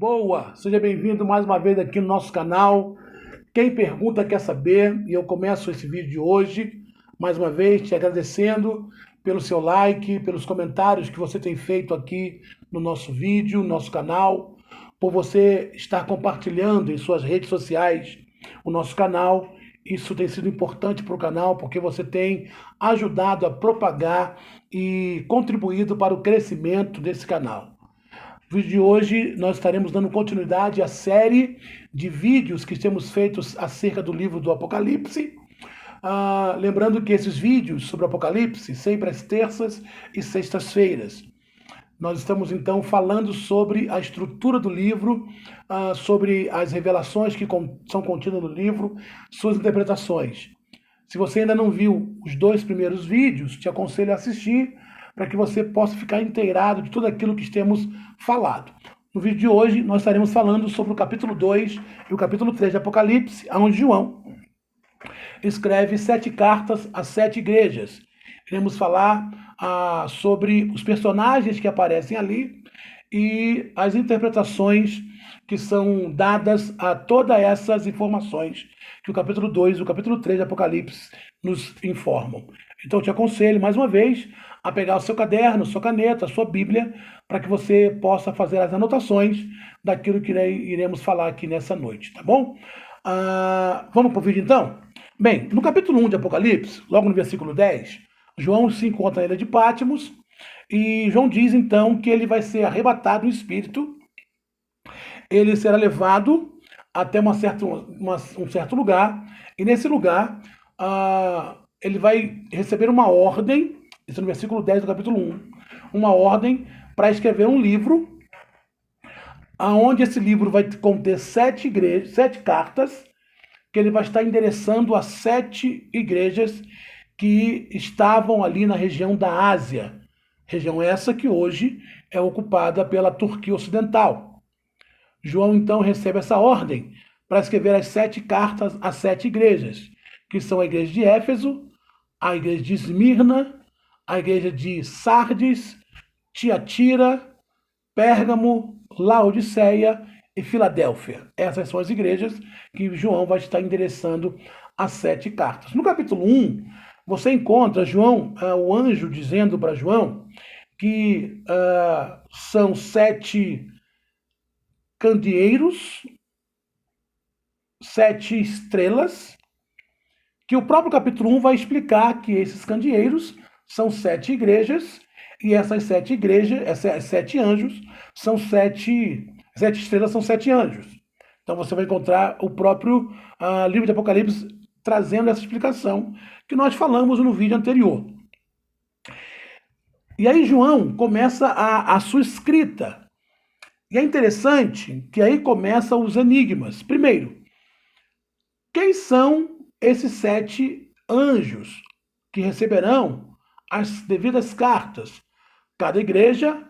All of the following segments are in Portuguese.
Boa! Seja bem-vindo mais uma vez aqui no nosso canal. Quem pergunta quer saber, e eu começo esse vídeo de hoje, mais uma vez, te agradecendo pelo seu like, pelos comentários que você tem feito aqui no nosso vídeo, no nosso canal, por você estar compartilhando em suas redes sociais o nosso canal. Isso tem sido importante para o canal, porque você tem ajudado a propagar e contribuído para o crescimento desse canal. No vídeo de hoje, nós estaremos dando continuidade à série de vídeos que temos feitos acerca do livro do Apocalipse. Lembrando que esses vídeos sobre o Apocalipse, sempre às terças e sextas-feiras. Nós estamos, então, falando sobre a estrutura do livro, sobre as revelações que são contidas no livro, suas interpretações. Se você ainda não viu os 2 primeiros vídeos, te aconselho a assistir, para que você possa ficar inteirado de tudo aquilo que temos falado. No vídeo de hoje, nós estaremos falando sobre o capítulo 2 e o capítulo 3 de Apocalipse, onde João escreve 7 cartas às 7 igrejas. Iremos falar sobre os personagens que aparecem ali e as interpretações que são dadas a todas essas informações que o capítulo 2 e o capítulo 3 de Apocalipse nos informam. Então, eu te aconselho, mais uma vez, a pegar o seu caderno, sua caneta, sua Bíblia, para que você possa fazer as anotações daquilo que iremos falar aqui nessa noite, tá bom? Vamos para o vídeo, então? Bem, no capítulo 1 de Apocalipse, logo no versículo 10, João se encontra na ilha de Patmos, e João diz, então, que ele vai ser arrebatado no Espírito, ele será levado até um certo lugar, e nesse lugar ele vai receber uma ordem, isso no versículo 10 do capítulo 1, uma ordem para escrever um livro, aonde esse livro vai conter 7 cartas, que ele vai estar endereçando a 7 igrejas que estavam ali na região da Ásia, região essa que hoje é ocupada pela Turquia Ocidental. João, então, recebe essa ordem para escrever as 7 cartas às 7 igrejas, que são a igreja de Éfeso, a igreja de Esmirna, a igreja de Sardes, Tiatira, Pérgamo, Laodiceia e Filadélfia. Essas são as igrejas que João vai estar endereçando as 7 cartas. No capítulo 1, você encontra João, o anjo dizendo para João que são 7 candeeiros, 7 estrelas, que o próprio capítulo 1 vai explicar que esses candeeiros são 7 igrejas, e essas 7 igrejas, 7 anjos, são 7 estrelas, são 7 anjos. Então você vai encontrar o próprio livro de Apocalipse trazendo essa explicação que nós falamos no vídeo anterior. E aí João começa a sua escrita. E é interessante que aí começam os enigmas. Primeiro, quem são esses 7 anjos que receberão as devidas cartas? Cada igreja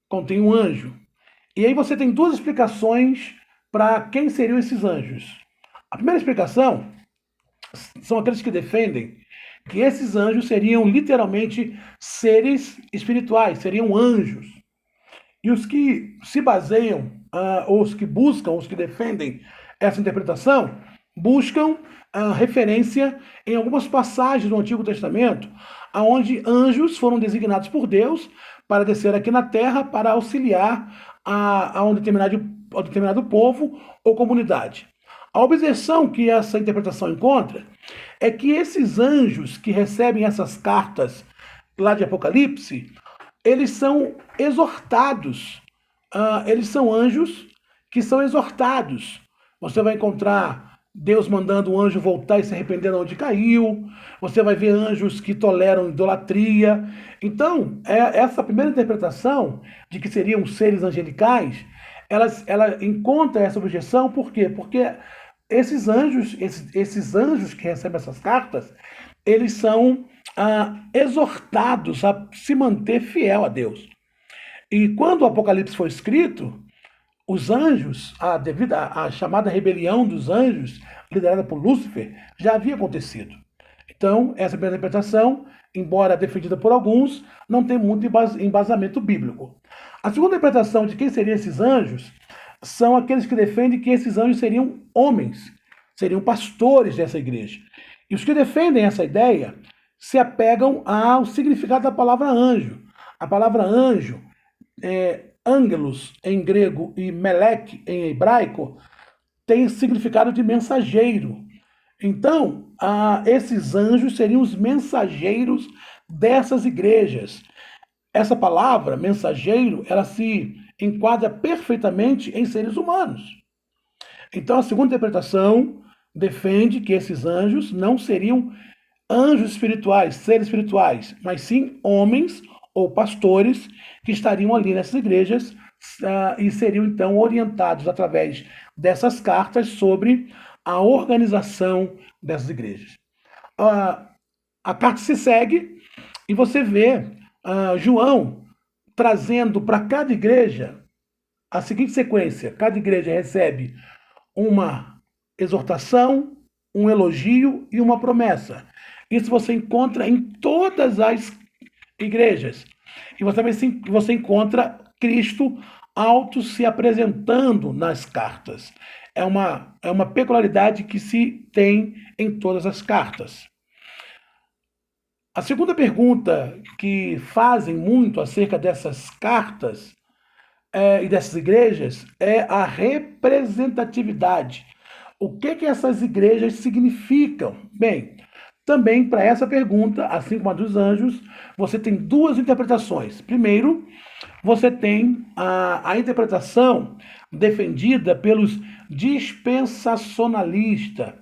contém um anjo. E aí você tem 2 explicações para quem seriam esses anjos. A primeira explicação são aqueles que defendem que esses anjos seriam literalmente seres espirituais, seriam anjos. E os que se baseiam, ou os que buscam, os que defendem essa interpretação, buscam referência em algumas passagens do Antigo Testamento, onde anjos foram designados por Deus para descer aqui na terra para auxiliar a um determinado povo ou comunidade. A objeção que essa interpretação encontra é que esses anjos que recebem essas cartas lá de Apocalipse, eles são exortados, eles são anjos que são exortados. Você vai encontrar Deus mandando um anjo voltar e se arrepender de onde caiu. Você vai ver anjos que toleram idolatria. Então, essa primeira interpretação de que seriam seres angelicais, ela encontra essa objeção. Por quê? Porque esses anjos que recebem essas cartas, eles são exortados a se manter fiel a Deus. E quando o Apocalipse foi escrito, os anjos, devido à chamada rebelião dos anjos, liderada por Lúcifer, já havia acontecido. Então, essa primeira interpretação, embora defendida por alguns, não tem muito embasamento bíblico. A segunda interpretação de quem seriam esses anjos são aqueles que defendem que esses anjos seriam homens, seriam pastores dessa igreja. E os que defendem essa ideia se apegam ao significado da palavra anjo. A palavra anjo, ângelos em grego e melek em hebraico, tem significado de mensageiro. Então, esses anjos seriam os mensageiros dessas igrejas. Essa palavra, mensageiro, ela se enquadra perfeitamente em seres humanos. Então, a segunda interpretação defende que esses anjos não seriam anjos espirituais, seres espirituais, mas sim homens ou pastores que estariam ali nessas igrejas e seriam então orientados através dessas cartas sobre a organização dessas igrejas. A carta se segue e você vê João trazendo para cada igreja a seguinte sequência: cada igreja recebe uma exortação, um elogio e uma promessa. Isso você encontra em todas as igrejas. E você encontra Cristo auto se apresentando nas cartas. É uma peculiaridade que se tem em todas as cartas. A segunda pergunta que fazem muito acerca dessas cartas e dessas igrejas é a representatividade. O que essas igrejas significam? Bem, também para essa pergunta, assim como a dos anjos, você tem duas interpretações. Primeiro, você tem a interpretação defendida pelos dispensacionalistas.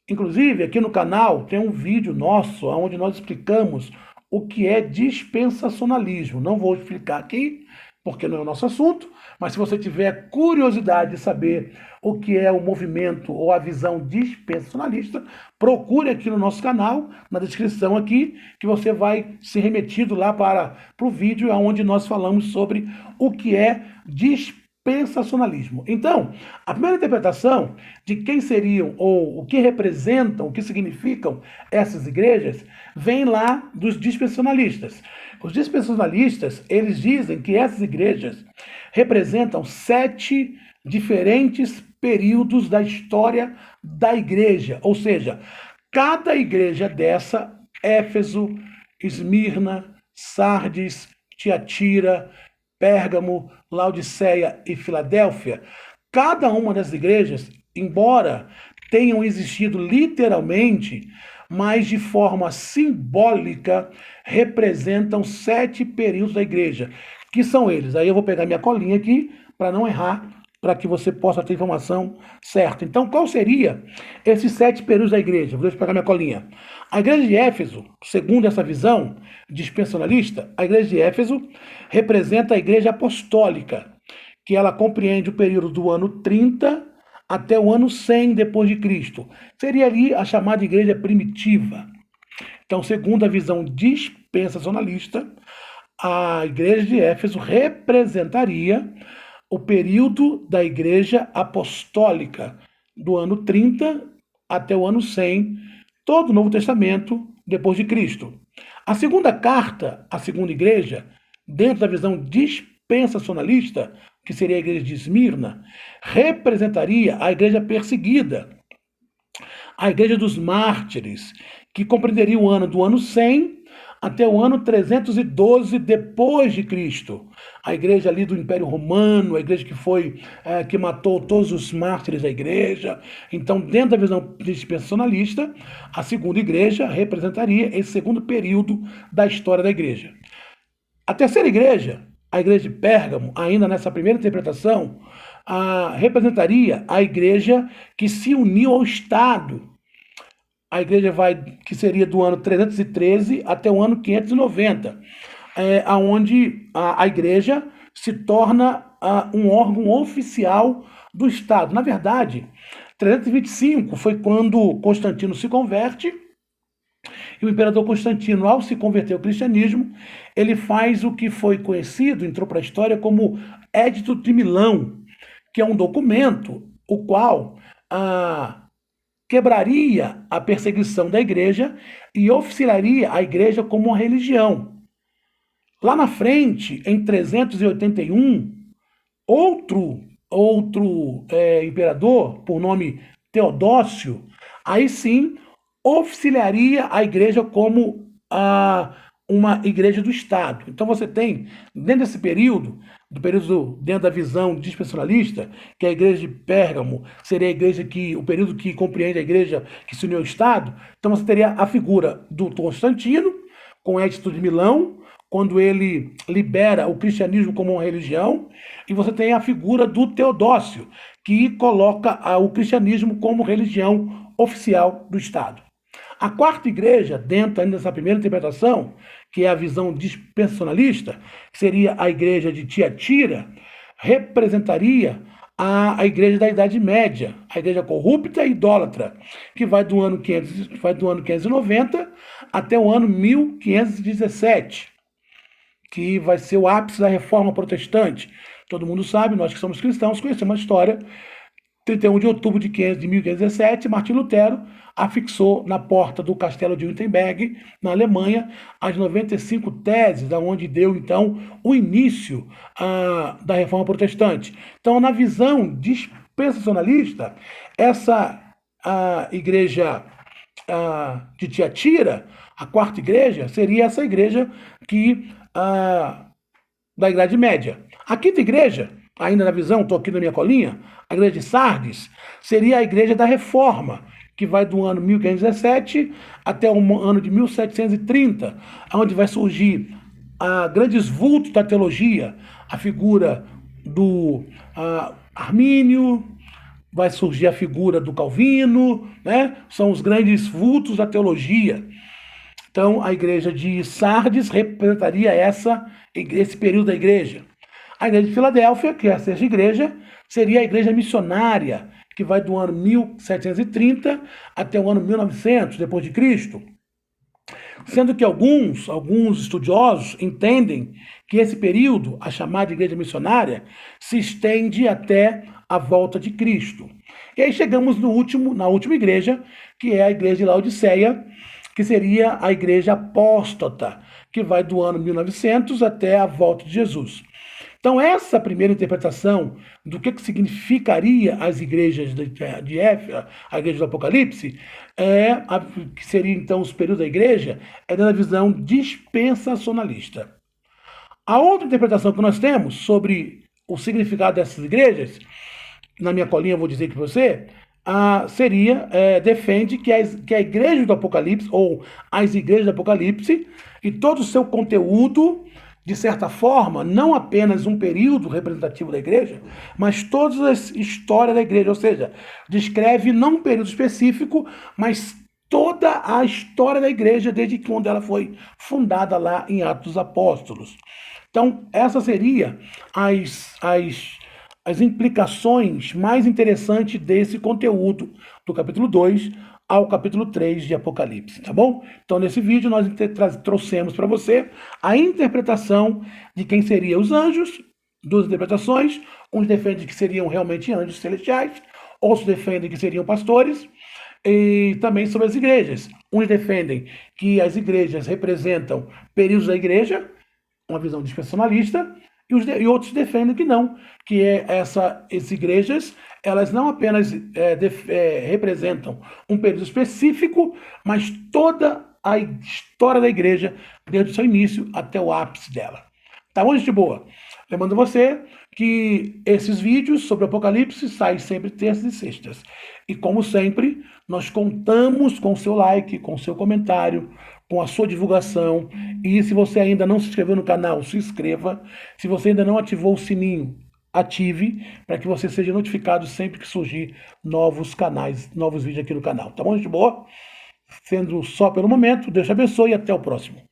Inclusive, aqui no canal tem um vídeo nosso onde nós explicamos o que é dispensacionalismo. Não vou explicar aqui, porque não é o nosso assunto, mas se você tiver curiosidade de saber o que é o movimento ou a visão dispensacionalista, procure aqui no nosso canal, na descrição aqui, que você vai ser remetido lá para o vídeo onde nós falamos sobre o que é dispensacionalismo. Então, a primeira interpretação de quem seriam ou o que representam, o que significam essas igrejas, vem lá dos dispensacionalistas. Os dispensacionalistas, eles dizem que essas igrejas representam 7 diferentes períodos da história da igreja. Ou seja, cada igreja dessa, Éfeso, Esmirna, Sardes, Tiatira, Pérgamo, Laodiceia e Filadélfia, cada uma das igrejas, embora tenham existido literalmente, mas de forma simbólica, representam 7 períodos da igreja, que são eles. Aí eu vou pegar minha colinha aqui, para não errar, para que você possa ter informação certa. Então, qual seria esses 7 períodos da igreja? Vou pegar minha colinha. A igreja de Éfeso, segundo essa visão dispensacionalista, a igreja de Éfeso representa a igreja apostólica, que ela compreende o período do ano 30 até o ano 100 depois de Cristo. Seria ali a chamada igreja primitiva. Então, segundo a visão dispensacionalista, a igreja de Éfeso representaria o período da igreja apostólica, do ano 30 até o ano 100, todo o Novo Testamento depois de Cristo. A segunda carta, a segunda igreja, dentro da visão dispensacionalista, que seria a igreja de Esmirna, representaria a igreja perseguida, a igreja dos mártires, que compreenderia o ano do ano 100 até o ano 312 depois de Cristo. A igreja ali do Império Romano, a igreja que matou todos os mártires da igreja. Então, dentro da visão dispensacionalista, a segunda igreja representaria esse segundo período da história da igreja. A terceira igreja, a igreja de Pérgamo, ainda nessa primeira interpretação, representaria a igreja que se uniu ao Estado. A igreja que seria do ano 313 até o ano 590, onde a igreja se torna um órgão oficial do Estado. Na verdade, 325 foi quando Constantino se converte, e o imperador Constantino, ao se converter ao cristianismo, ele faz o que foi conhecido, entrou para a história como Édito de Milão, que é um documento o qual quebraria a perseguição da igreja e oficializaria a igreja como uma religião. Lá na frente, em 381, outro outro imperador, por nome Teodócio, aí sim oficializaria a igreja como uma igreja do Estado. Então você tem, dentro desse período, dentro da visão dispensacionalista, que a igreja de Pérgamo seria a igreja o período que compreende a igreja que se uniu ao Estado, então você teria a figura do Constantino, com o Edito de Milão, quando ele libera o cristianismo como uma religião, e você tem a figura do Teodócio, que coloca o cristianismo como religião oficial do Estado. A quarta igreja, dentro ainda dessa primeira interpretação, que é a visão dispensacionalista, que seria a igreja de Tiatira, representaria a igreja da Idade Média, a igreja corrupta e idólatra, que vai do ano 590 até o ano 1517, que vai ser o ápice da Reforma Protestante. Todo mundo sabe, nós que somos cristãos, conhecemos a história. 31 de outubro de 1517, Martim Lutero afixou na porta do castelo de Wittenberg, na Alemanha, as 95 teses, onde deu, então, o início da Reforma Protestante. Então, na visão dispensacionalista, essa igreja de Tiatira, a quarta igreja, seria essa igreja da Idade Média. A quinta igreja, ainda na visão, estou aqui na minha colinha, a igreja de Sardes, seria a igreja da Reforma, que vai do ano 1517 até o ano de 1730, onde vai surgir grandes vultos da teologia, a figura do Armínio, vai surgir a figura do Calvino, né? São os grandes vultos da teologia. Então, a igreja de Sardes representaria esse período da igreja. A igreja de Filadélfia, que é a sexta igreja, seria a igreja missionária, que vai do ano 1730 até o ano 1900 depois de Cristo. Sendo que alguns estudiosos entendem que esse período, a chamada igreja missionária, se estende até a volta de Cristo. E aí chegamos na última igreja, que é a igreja de Laodiceia, que seria a igreja apóstata, que vai do ano 1900 até a volta de Jesus. Então, essa primeira interpretação do que significaria as igrejas de Éfeso, a igreja do Apocalipse, que seria então os períodos da igreja, é da visão dispensacionalista. A outra interpretação que nós temos sobre o significado dessas igrejas, na minha colinha eu vou dizer para você, defende que a igreja do Apocalipse, ou as igrejas do Apocalipse, e todo o seu conteúdo, de certa forma, não apenas um período representativo da igreja, mas toda a história da igreja, ou seja, descreve não um período específico, mas toda a história da igreja desde quando ela foi fundada lá em Atos dos Apóstolos. Então, essas seriam as implicações mais interessantes desse conteúdo do capítulo 2 ao capítulo 3 de Apocalipse, tá bom? Então, nesse vídeo, nós trouxemos para você a interpretação de quem seriam os anjos, duas interpretações. Uns defendem que seriam realmente anjos celestiais, outros defendem que seriam pastores, e também sobre as igrejas. Uns defendem que as igrejas representam períodos da igreja, uma visão dispensacionalista, e outros defendem que não, que essas igrejas, elas não apenas representam um período específico, mas toda a história da igreja, desde o seu início até o ápice dela. Tá bom, gente boa? Lembrando você que esses vídeos sobre o Apocalipse saem sempre terças e sextas. E como sempre, nós contamos com o seu like, com o seu comentário, com a sua divulgação. E se você ainda não se inscreveu no canal, se inscreva. Se você ainda não ativou o sininho, ative, para que você seja notificado sempre que surgir novos vídeos aqui no canal. Tá bom, gente boa? Sendo só pelo momento, Deus te abençoe e até o próximo.